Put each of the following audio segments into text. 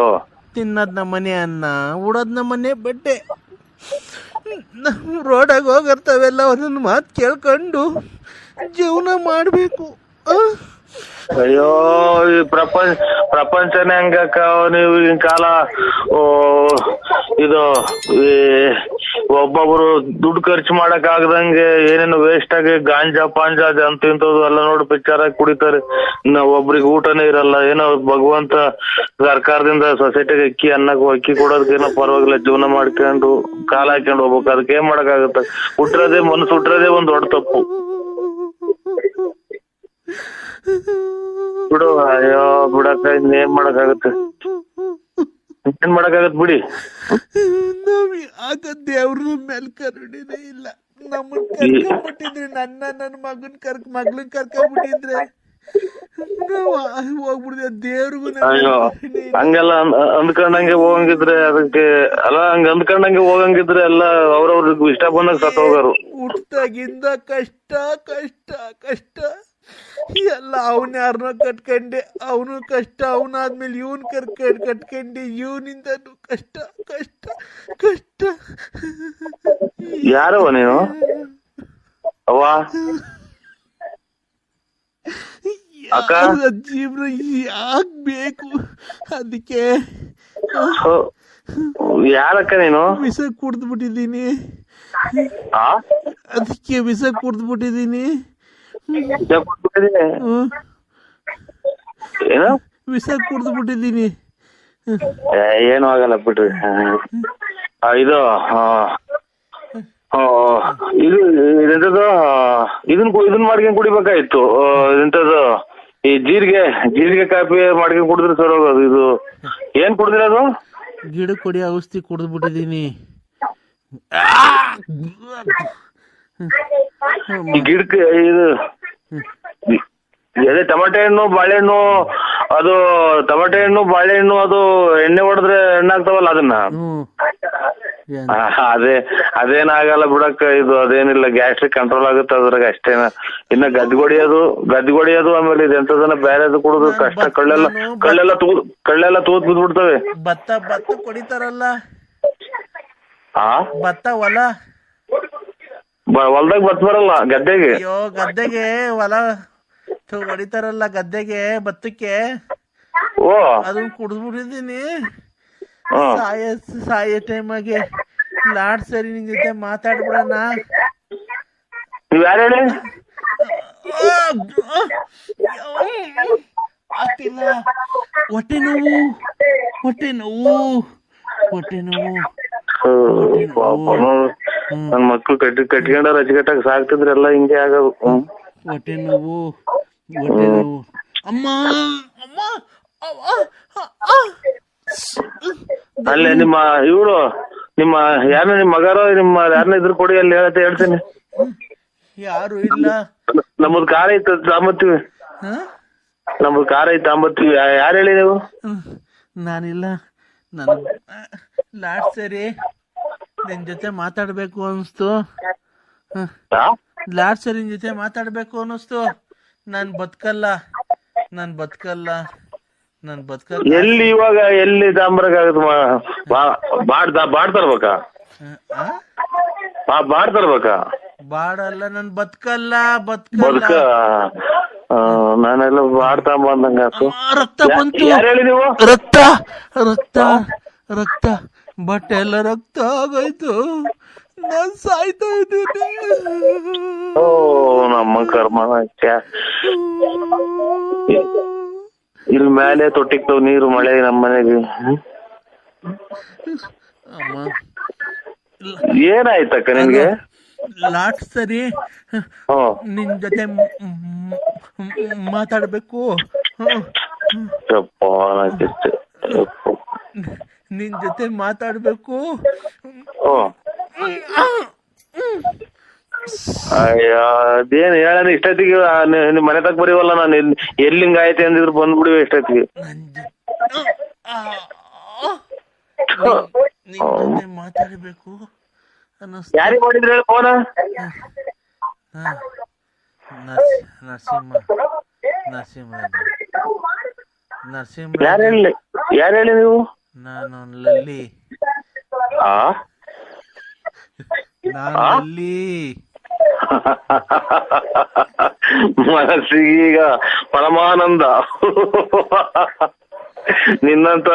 ಓ ತಿನ್ನೋದ್ ನಮ್ಮನೆ ಅನ್ನ, ಉಡೋದ್ ನಮ್ಮನೆ ಬಟ್ಟೆ. ರೋಡಾಗ ಹೋಗಿರ್ತಾವೆಲ್ಲ ಒಂದೊಂದು ಮಾತು ಕೇಳ್ಕೊಂಡು ಜೀವನ ಮಾಡಬೇಕು. ಅಯ್ಯೋ ಈ ಪ್ರಪಂಚನೇ ಹಂಗಕ್ಕ. ನೀವು ಈಗಿನ ಕಾಲ ಇದು ಒಬ್ಬೊಬ್ರು ದುಡ್ಡು ಖರ್ಚು ಮಾಡಕ್ ಆಗದಂಗೆ ಏನೇನು ವೇಸ್ಟ್ ಆಗಿ ಗಾಂಜಾ ಪಾಂಜಾ ಅಂತ ಇಂಥದ್ದು ಎಲ್ಲ ನೋಡಿ ಪಿಕ್ಚರ್ ಆಗಿ ಕುಡಿತಾರೆ. ಒಬ್ರಿಗೆ ಊಟನೇ ಇರಲ್ಲ. ಏನೋ ಭಗವಂತ ಸರ್ಕಾರದಿಂದ ಸೊಸೈಟಿಗೆ ಅಕ್ಕಿ ಕೊಡೋದಕ್ಕೇನೋ ಪರವಾಗಿಲ್ಲ, ಜೀವನ ಮಾಡ್ಕೊಂಡು ಕಾಲ ಹಾಕೊಂಡು ಹೋಗ್ಬೇಕು. ಅದಕ್ಕೆ ಏನ್ ಮಾಡಕ್ಕಾಗತ್ತ? ಮನಸ್ಸು ಹುಟ್ಟಿರೋದೇ ಒಂದ್ ದೊಡ್ಡ ತಪ್ಪು ಬಿಡು. ಅಯ್ಯೋ ಬಿಡಕ್ಕ, ಇನ್ನೇನ್ ಮಾಡಕ್ಕಾಗತ್ತೆ? ಏನ್ ಮಾಡಕ್ಕಾಗತ್ ಬಿಡಿ. ನಾವ್ ಆಗ ದೇವ್ರ ಮೇಲೆ ಕರುಣಿನೇ ಇಲ್ಲ. ನಮ್ಮನ್ ಕರ್ಕೊಂಡ್ಬಿಟ್ಟಿದ್ರೆ, ನನ್ನ ಮಗಳನ್ ಕರ್ಕೊಂಡ್ಬಿಟ್ಟಿದ್ರೆ ಹೋಗ್ಬಿಡಿದೆ. ದೇವ್ರಿಗೂ ಅಯ್ಯೋ ಹಂಗೆಲ್ಲ ಅಂದ್ಕೊಂಡಂಗೆ ಹೋಗಂಗಿದ್ರೆ ಅದಕ್ಕೆ ಅಲ್ಲ, ಹಂಗ ಅಂದ್ಕೊಂಡಂಗೆ ಹೋಗಂಗಿದ್ರೆ ಎಲ್ಲ ಅವ್ರವ್ರಿಗೆ ಇಷ್ಟ ಬಂದಾಗ ಸತ್ ಹೋಗೋರು. ಹುಟ್ಟಾಗಿಂದ ಕಷ್ಟ ಕಷ್ಟ ಕಷ್ಟ ಎಲ್ಲ. ಅವನ ಯಾರನ್ನ ಕಟ್ಕೊಂಡೆ, ಅವನು ಕಷ್ಟ. ಅವನಾದ್ಮೇಲೆ ಇವನ್ ಕಟ್ಕೊಂಡೆ, ಇವನಿಂದ ಕಷ್ಟ ಕಷ್ಟ ಕಷ್ಟ. ಯಾರವ ನೀನು? ಅವ್ವ ಅಕ್ಕ, ಜೀವನ ಯಾಕಬೇಕು? ಅದಕ್ಕೆ ಯಾರಕ್ಕ ನೀನು? ವಿಷ ಕುಡ್ದ್ಬಿಟ್ಟಿದ್ದೀನಿ. ಅದಕ್ಕೆ ವಿಷ ಕುಡ್ದ್ಬಿಟ್ಟಿದ್ದೀನಿ. ಏನು ವಿಷ ಕುಡ್ದ್ಬಿಟ್ಟಿದ್ದೀನಿ. ಏನು ಆಗಲ್ಲ ಬಿಡ್ರಿ. ಇದು ಇದು ಎಂತದ್ದು ಇದನ್ ಮಾಡ್ಕೊಂಡ್ ಕುಡಿಬೇಕಾಯ್ತು. ಎಂತದ್ದು ಈ ಜೀರಿಗೆ ಕಾಫಿ ಮಾಡ್ಕೊಂಡ್ ಕುಡಿದ್ರೆ ಸರ್ ಹೋಗೋದು. ಇದು ಏನ್ ಕುಡ್ದಿರೋದು? ಗಿಡ ಕೊಡಿ ಔಷಧಿ ಕುಡ್ದ್ಬಿಟ್ಟಿದ್ದೀನಿ. ಈ ಗಿಡಕ್ಕೆ ಇದು ಅದೇ ಟೊಮೆಟೊ ಹಣ್ಣು ಬಾಳೆಹಣ್ಣು, ಅದು ಟೊಮೆಟೊ ಹಣ್ಣು ಬಾಳೆಹಣ್ಣು ಅದು ಎಣ್ಣೆ ಹೊಡೆದ್ರೆ ಎಣ್ಣೆ ಆಗ್ತಾವಲ್ಲ, ಅದನ್ನ ಅದೇನಾಗಲ್ಲ ಬಿಡಕ್ಕ. ಇದು ಅದೇನಿಲ್ಲ, ಗ್ಯಾಸ್ಟ್ರಿಕ್ ಕಂಟ್ರೋಲ್ ಆಗುತ್ತೆ ಅದ್ರಾಗ ಅಷ್ಟೇನ. ಇನ್ನ ಗದ್ದಿಗೊಡಿಯೋದು ಆಮೇಲೆ ಇದು ಎಂತದನ್ನ ಬೇರೆದು ಕುಡಿದು ಕಷ್ಟ. ಕಳ್ಳೆಲ್ಲ ತೂತ್ ಬಿದ್ಬಿಡ್ತವೆ. ಭತ್ತ ಕೊಡಿತಾರಲ್ಲ, ಭತ್ತ ಹೊಲ್ದಾಗ ಭತ್ತ ಬರಲ್ಲ, ಗದ್ದೆಗೆ. ಅಯ್ಯೋ ಗದ್ದೆಗೆ ಹೊಲ ಹೊಡಿತಾರಲ್ಲ, ಗದ್ದೆಗೆ ಭತ್ತಕ್ಕೆ. ಓ ಅದನ್ನ ಕುಡಿದ್ಬಿಟ್ಟಿದ್ದೀನಿ. ಸಾಯ ಟೈಮಾಗೆ ಲಾಡ್ ಸರಿ ನಿನ್ ಜೊತೆ ಮಾತಾಡ್ಬಿಡೋಣ. ನೀವ್ ಯಾರು ಹೇಳಿ? ಆಗ್ತಿಲ್ಲ. ಹೊಟ್ಟೆ ನೋವು. ನನ್ ಮಕ್ಳು ಕಟ್ಕೊಂಡ ರಜಗಟ್ಟಾಗ ಸಾಕ್ತಿದ್ರೆ ಎಲ್ಲ ಹಿಂಗೆ ಆಗೋದು. ಹೊಟ್ಟೆ ನೋವು. ಅಮ್ಮ ಅಲ್ಲೇ ನಿಮ್ಮ ನಿಮ್ಮ ಮಗಾರೋ ಯಾರನ್ನ ಇದ್ರು ಕೊಡಿ, ಅಲ್ಲಿ ಹೇಳ್ತೀನಿ. ಯಾರು ಇಲ್ಲ. ನಮ್ಮದ್ ಕಾರ್ ಐತೆ ತಾಂಬತ್ತೀವಿ. ಯಾರು ಹೇಳಿ ನೀವು? ನಾನಿಲ್ಲ. ನನ್ ಲಾಟ್ ಸರಿ ನಿನ್ ಜೊತೆ ಮಾತಾಡ್ಬೇಕು ಅನಿಸ್ತು. ನಿನ್ ಜೊತೆ ಮಾತಾಡ್ಬೇಕು ಅನ್ನಿಸ್ತು. ನಾನ್ ಬದುಕಲ್ಲ. ಎಲ್ಲಿ ಇವಾಗ ಎಲ್ಲಿ ತಾಂಬರಕ್ಕಾಗತ್ತ? ಬಾಡ್ತರ್ಬೇಕಾ? ಬಾಡಲ್ಲ, ನನ್ ಬದುಕಲ್ಲ. ನಾನೆಲ್ಲ ಬಾಡ್ತಾಂಬಂದಂಗ. ರಕ್ತ ಬಂತು. ಯಾರು ಹೇಳಿ ನೀವು? ರಕ್ತ ಬಟ್ಟೆ ಎಲ್ಲ ರಕ್ತ ಆಗೋಯ್ತು. ನಾನ್ ಸಾಯ್ತಾ ಇದ್ದೀನಿ. ಓ ನಮ್ಮ ಕರ್ಮ. ಇಲ್ಲಿ ಮೇಲೆ ತೊಟ್ಟಿಗ್ತಾವ್ ನೀರು, ಮಳೆ ನಮ್ಮ ಮನೆಗೆ. ಏನಾಯ್ತಕ್ಕ ನಿನ್ಗೆ? ಲಾಟ್ ಸರಿ ನಿನ್ ಜೊತೆ ಮಾತಾಡ್ಬೇಕು. ನಿನ್ ಜೊತೆ ಮಾತಾಡ್ಬೇಕು. ಅಯ್ಯೋ ಅದೇನು ಹೇಳ ಇಷ್ಟೊತ್ತಿಗೆ ನಿಮ್ ಮನೆ ತಗ ಬರೀವಲ್ಲ. ನಾನು ಎಲ್ಲಿಂಗ ಆಯ್ತು ಅಂದಿದ್ರು ಬಂದ್ಬಿಡಿವೆ ಇಷ್ಟೊತ್ತಿಗೆ. ಮಾತಾಡ್ಬೇಕು. ಯಾರಿಗೆ ಮಾಡಿದ್ರೆ ಹೇಳಿ ಫೋನ? ನರಸಿಂಹ ಯಾರು ಹೇಳಿ? ಯಾರು ಹೇಳಿ ನೀವು? ನಾನು ಲಲ್ಲಿ. ಆ ನಾನು ಆ? ಲಲ್ಲಿ. ಮನಸ್ಸಿಗೆ ಈಗ ಪರಮಾನಂದ. ನಿನ್ನಂತ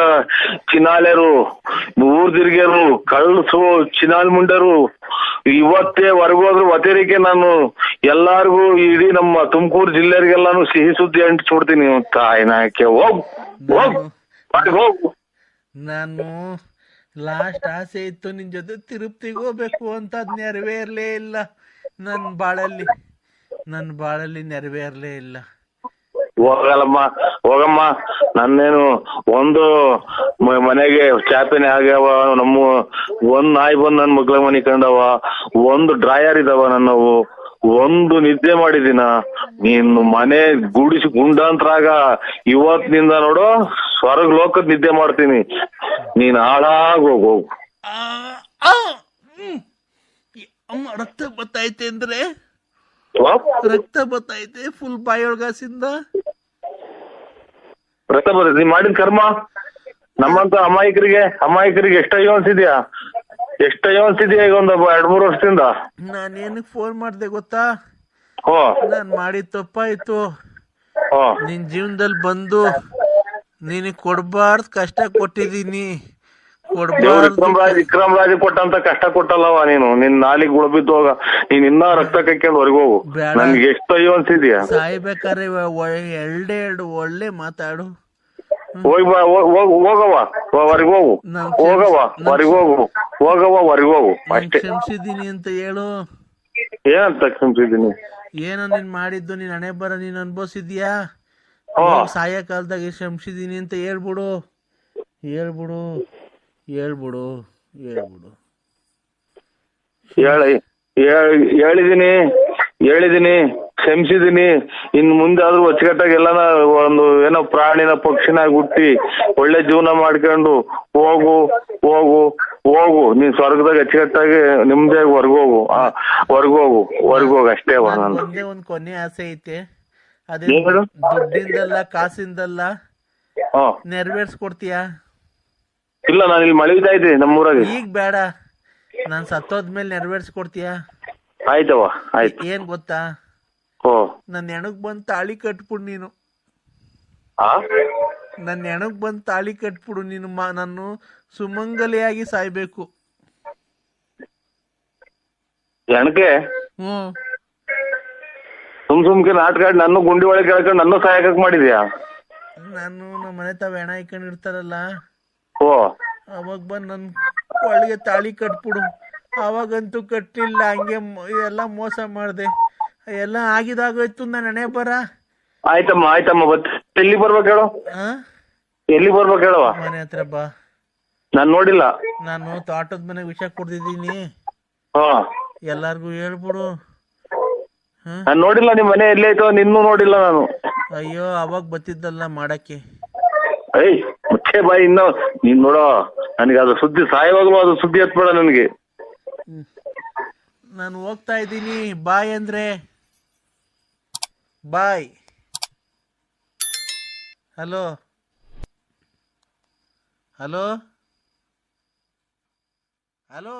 ಚಿನಾಲೆರು, ಊರ್ ತಿರ್ಗ್ಯರು, ಕಳ್ಸು ಚಿನಾಲ್ ಮುಂಡರು ಇವತ್ತೇ ಹೊರಗೋದ್ರು ವತೇರಿಕೆ ನಾನು ಎಲ್ಲಾರ್ಗು ಇಡೀ ನಮ್ಮ ತುಮಕೂರು ಜಿಲ್ಲೆಯರಿಗೆಲ್ಲಾನು ಸಿಹಿ ಸುದ್ದಿ ಅಂಟಿಸ್ಬಿಡ್ತೀನಿ. ತಾಯಿನಾಕೆ ಹೋಗ್ ಹೋಗ್ ಹೋಗು. ನಾನು ಲಾಸ್ಟ್ ಆಸೆ ಇತ್ತು ನಿನ್ ಜೊತೆ ತಿರುಪ್ತಿಗೆ ಹೋಗ್ಬೇಕು ಅಂತ, ಅದ್ ನೆರವೇರ್ಲೇ ಇಲ್ಲ. ನನ್ನ ಬಾಳಲ್ಲಿ ನೆರವೇರ್ಲೇ ಇಲ್ಲ. ಹೋಗಲ್ಲಮ್ಮ, ಹೋಗಮ್ಮ. ನನ್ನೇನು ಒಂದು ಮನೆಗೆ ಚಾಪೆನೆ ಆಗ್ಯಾವ, ನಮ್ಮ ಒಂದ್ ನಾಯಿ ಬಂದ್ ನನ್ ಮಗ್ಳ ಮನಿ ಕಂಡವ, ಒಂದು ಡ್ರಾಯರ್ ಇದಾವ ನನ್ನವು, ಒಂದು ನಿದ್ದೆ ಮಾಡಿದಿನ. ನೀನು ಮನೆ ಗುಡಿಸಿ ಗುಂಡಾಂತರಾಗ ಇವತ್ತಿನಿಂದ ನೋಡು ಸ್ವರ್ಗ ಲೋಕದ್ ನಿದ್ದೆ ಮಾಡ್ತೀನಿ. ನೀನ್ ಹಾಳಾಗ್ ಹೋಗು. ಅಮ್ಮ, ರಕ್ತ ಬತ್ತೈತೆ ಅಂದ್ರೆ ರಕ್ತ ಬತ್ತೈತೆ ಫುಲ್ ಬಾಯೊಳಗಾಸಿಂದ. ರಕ್ತ ಬರ್ತೈತಿ. ನೀನ್ ಮಾಡಿದ ಕರ್ಮ. ನಮ್ಮಂತ ಅಮಾಯಕರಿಗೆ ಎಷ್ಟಯ್ಯೋ ಅನ್ಸಿದ್ಯಾ ಈಗ ಒಂದು 2-3 ವರ್ಷದಿಂದ. ನಾನೇನಕ್ ಫೋನ್ ಮಾಡ್ದೆ ಗೊತ್ತಾ? ಹೋ ನಾನ್ ಮಾಡಿದ ತಪ್ಪಾಯ್ತು. ಹೋ ನಿನ್ ಜೀವನದಲ್ಲಿ ಬಂದು ನಿನಗ್ ಕೊಡ್ಬಾರ್ದು ಕಷ್ಟ ಕೊಟ್ಟಿದೀನಿ. ವಿಕ್ರಮ್ ರಾಜ್ ಕೊಟ್ಟಂತ ಕಷ್ಟ ಕೊಟ್ಟಲ್ಲವ ನೀನು. ನಿನ್ ನಾಲಿಗೆ ಗುಳಬಿದ್ದು ಹೋಗ. ನೀನ್ ಇನ್ನ ರಕ್ತ ಕೈಕೊಂಡು ಹೊರಗೋಗು. ನನ್ಗೆ ಎಷ್ಟು ಅಯ್ಯೋ ಅನ್ಸಿದ್ಯಾ? ಸಾಯ್ಬೇಕಾರೆ ಎರಡೆರಡು ಒಳ್ಳೆ ಮಾತಾಡು. ಹೋಗಿ ಬಾ, ಹೋಗವ ಹೊರಗೋಗು, ಹೊರಗೋಗು ಅಷ್ಟೇ. ಕ್ಷಮಿಸಿದೀನಿ ಅಂತ ಹೇಳು. ಏನಂತ ಕ್ಷಮಿಸಿದೀನಿ? ಏನೋ ನೀನ್ ಮಾಡಿದ್ದು ನೀನ್ ಹಣೆ ಬರ ನೀನ್ ಅನ್ಭವಿಸಿದ್ಯಾ? ಸಾಯ ಕಾಲದಾಗ ಕ್ಷಮಿಸಿದೀನಿ ಅಂತ ಹೇಳ್ಬಿಡು. ಹೇಳಿದೀನಿ, ಕ್ಷಮಿಸಿದೀನಿ. ಇನ್ ಮುಂದೆ ಆದ್ರೂ ಅಚ್ಚುಕಟ್ಟಾಗಿ ಎಲ್ಲಾನ ಒಂದು ಏನೋ ಪ್ರಾಣಿನ ಪಕ್ಷಿನ ಹುಟ್ಟಿ ಒಳ್ಳೆ ಜೀವನ ಮಾಡ್ಕೊಂಡು ಹೋಗು. ನೀನ್ ಸ್ವರ್ಗದಾಗ ಅಚ್ಚುಕಟ್ಟಾಗಿ ನಿಮ್ದಾಗಿ ಹೊರಗೋಗು ಅಷ್ಟೇ. ಒಂದೇ ಒಂದ್ ಕೊನೆ ಆಸೆ ಐತೆ. ಅದೇ ದುಡ್ಡಿಂದಲ್ಲ ಕಾಸಿಂದಲ್ಲ, ನೆರವೇರ್ಸ್ಕೊಡ್ತೀಯಾ? ಇಲ್ಲ, ನಾನು ಇಲ್ಲಿ ಮಳಿತಾ ಇದ್ದೀನಿ ನಮ್ಮೂರಾಗೆ. ಈಗ ಬೇಡ, ನಾನ್ ಸತ್ತೋದ್ಮೇಲೆ ನೆರವೇರ್ಸ್ಕೊಡ್ತೀಯಾ? ಆಯ್ತವ, ಆಯ್ತು. ಏನ್ ಗೊತ್ತಾ, ನನ್ನ ಹೆಣಕ್ ಬಂದ್ ತಾಳಿ ಕಟ್ಬಿಡು ನೀನು. ನನ್ನ ಹೆಣಕ್ ಬಂದ್ ತಾಳಿ ಕಟ್ಬಿಡು ನೀನು. ನಾನು ಸುಮಂಗಲಿಯಾಗಿ ಸಾಯ್ಬೇಕು. ಹೆಣಕ್ಕೆ ಸುಮ್ಕೆ ನಾಟಕ ನನ್ನ ಗುಂಡಿ ಒಳಗೆ ಕೇಳ್ಕೊಂಡು ನನ್ನ ಸಹಾಯಕ ಮಾಡಿದ್ಯಾ? ನಾನು ನಮ್ಮ ಮನೆ ತಾವ ಹೆಣ ಇಟ್ಕೊಂಡಿರ್ತಾರಲ್ಲ, ಓ ಅವಾಗ ಬಂದ್ ನನ್ ಒಳಗೆ ತಾಳಿ ಕಟ್ಬಿಡು. ಅವಾಗಂತೂ ಕಟ್ಲಿಲ್ಲ, ಹಂಗೆ ಎಲ್ಲ ಮೋಸ ಮಾಡ್ದೆ. ಎಲ್ಲ ಆಗಿದಾಗೋಯ್ತು ನನ್ನ ಹಣೆ ಬರ. ಆಯ್ತಮ್ಮ ಎಲ್ಲಿ ಬರ್ಬೇಕು ಹೇಳು? ಎಲ್ಲಿ ಬರ್ಬೇಕು ಹೇಳುವ? ಮನೆ ಹತ್ರ ಬಾ. ನಾನ್ ನೋಡಿಲ್ಲ. ನಾನು ತೋಟದ ಮನೆಗೆ ವಿಷ ಕೊಡ್ತಿದ್ದೀನಿ. ಎಲ್ಲಾರ್ಗು ಹೇಳ್ಬಿಡು. ನಾನ್ ನೋಡಿಲ್ಲ, ನಿಮ್ ಮನೆ ಎಲ್ಲಿ ಐತೋ ನಿನ್ನೂ ನೋಡಿಲ್ಲ ನಾನು. ಅಯ್ಯೋ, ಅವಾಗ ಬತ್ತಿದ್ದಲ್ಲ ಮಾಡಕ್ಕೆ. ಮುಚ್ಚೆ ಬಾಯಿ. ಇನ್ನು ನೀನ್ ನೋಡೋ, ನನಗೆ ಅದು ಸುದ್ದಿ ಸಾಯವಾಗ್ಲೂ ಅದು ಸುದ್ದಿ ಎತ್ಬೇಡ ನನಗೆ. ನಾನು ಹೋಗ್ತಾ ಇದ್ದೀನಿ. ಬಾಯ್ ಅಂದ್ರೆ ಬಾಯ್. Hello hello hello.